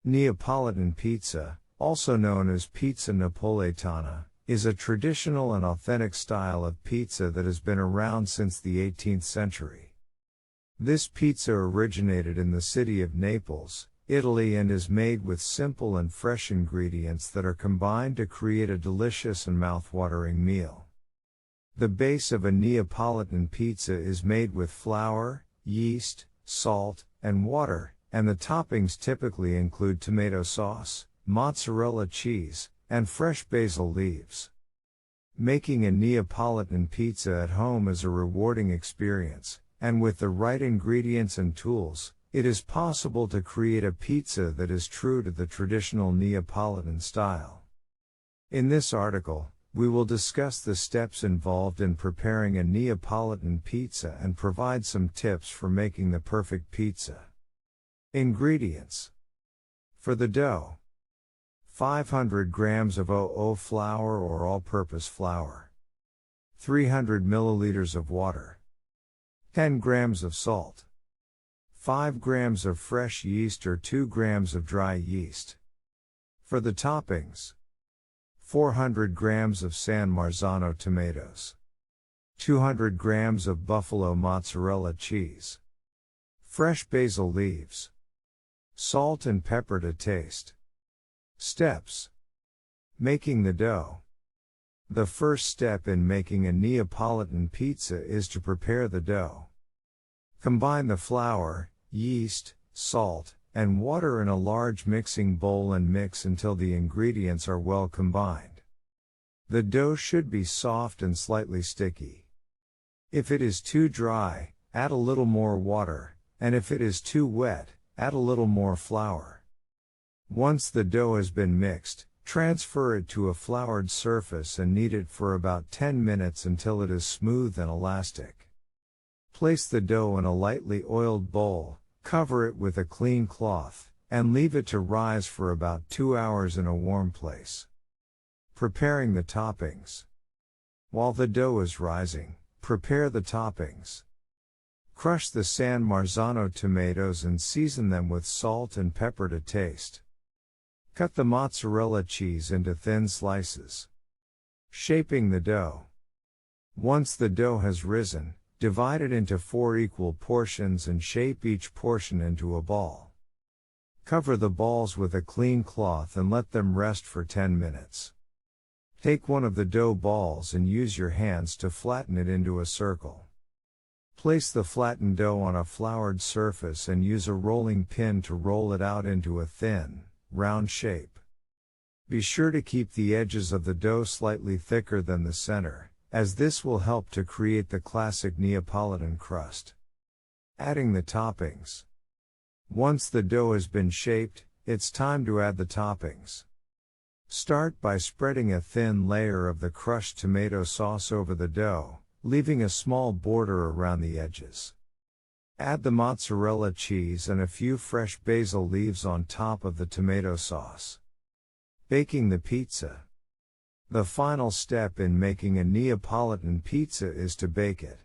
Neapolitan pizza, also known as pizza napoletana, is a traditional and authentic style of pizza that has been around since the 18th century. This pizza originated in the city of Naples, Italy, and is made with simple and fresh ingredients that are combined to create a delicious and mouth-watering meal. The base of a Neapolitan pizza is made with flour, yeast, salt, and water, and the toppings typically include tomato sauce, mozzarella cheese, and fresh basil leaves. Making a Neapolitan pizza at home is a rewarding experience, and with the right ingredients and tools, it is possible to create a pizza that is true to the traditional Neapolitan style. In this article, we will discuss the steps involved in preparing a Neapolitan pizza and provide some tips for making the perfect pizza. Ingredients. For the dough: 500 grams of 00 flour or all-purpose flour, 300 milliliters of water, 10 grams of salt, 5 grams of fresh yeast or 2 grams of dry yeast. For the toppings: 400 grams of San Marzano tomatoes, 200 grams of buffalo mozzarella cheese, fresh basil leaves, salt and pepper to taste. Steps. Making the dough. The first step in making a Neapolitan pizza is to prepare the dough. Combine the flour, yeast, salt, and water in a large mixing bowl and mix until the ingredients are well combined. The dough should be soft and slightly sticky. If it is too dry, add a little more water, and if it is too wet, add a little more flour. Once the dough has been mixed, transfer it to a floured surface and knead it for about 10 minutes until it is smooth and elastic. Place the dough in a lightly oiled bowl, cover it with a clean cloth, and leave it to rise for about 2 hours in a warm place. Preparing the toppings. While the dough is rising, prepare the toppings. Crush the San Marzano tomatoes and season them with salt and pepper to taste. Cut the mozzarella cheese into thin slices. Shaping the dough. Once the dough has risen, divide it into 4 equal portions and shape each portion into a ball. Cover the balls with a clean cloth and let them rest for 10 minutes. Take one of the dough balls and use your hands to flatten it into a circle. Place the flattened dough on a floured surface and use a rolling pin to roll it out into a thin, round shape. Be sure to keep the edges of the dough slightly thicker than the center, as this will help to create the classic Neapolitan crust. Adding the toppings. Once the dough has been shaped, it's time to add the toppings. Start by spreading a thin layer of the crushed tomato sauce over the dough, leaving a small border around the edges. Add the mozzarella cheese and a few fresh basil leaves on top of the tomato sauce. Baking the pizza. The final step in making a Neapolitan pizza is to bake it.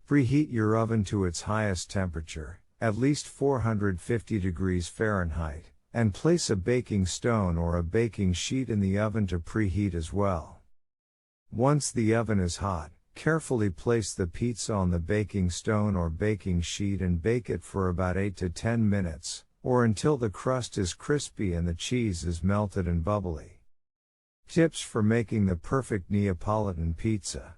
Preheat your oven to its highest temperature, at least 450 degrees Fahrenheit, and place a baking stone or a baking sheet in the oven to preheat as well. Once the oven is hot, carefully place the pizza on the baking stone or baking sheet and bake it for about 8 to 10 minutes, or until the crust is crispy and the cheese is melted and bubbly. Tips for making the perfect Neapolitan pizza.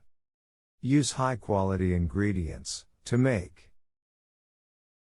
Use high-quality ingredients. To make